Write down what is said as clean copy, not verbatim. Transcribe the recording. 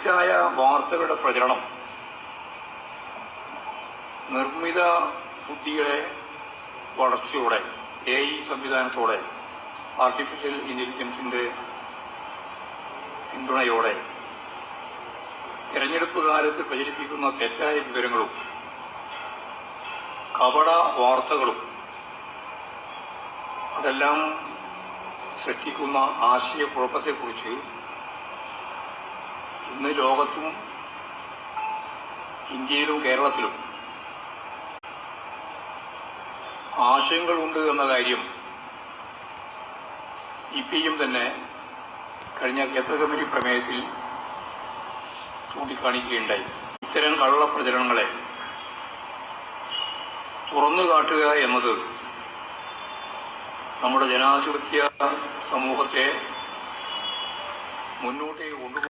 തെറ്റായ വാർത്തകളുടെ പ്രചരണം നിർമ്മിത ബുദ്ധിയുടെ വളർച്ചയോടെ, AI സംവിധാനത്തോടെ, ആർട്ടിഫിഷ്യൽ ഇന്റലിജൻസിന്റെ പിന്തുണയോടെ തെരഞ്ഞെടുപ്പ് കാലത്ത് പ്രചരിപ്പിക്കുന്ന തെറ്റായ വിവരങ്ങളും കപട വാർത്തകളും അതെല്ലാം സൃഷ്ടിക്കുന്ന ആശയക്കുഴപ്പത്തെക്കുറിച്ച് ഇന്ന് ലോകത്തും ഇന്ത്യയിലും കേരളത്തിലും ആശയങ്ങളുണ്ട് എന്ന കാര്യം CPM തന്നെ കഴിഞ്ഞ കേന്ദ്ര കമ്മിറ്റി പ്രമേയത്തിൽ ചൂണ്ടിക്കാണിക്കുകയുണ്ടായി. ഇത്തരം കള്ളപ്രചരണങ്ങളെ തുറന്നുകാട്ടുക എന്നത് നമ്മുടെ ജനാധിപത്യ സമൂഹത്തെ മുന്നോട്ടേക്ക് കൊണ്ടുപോകും.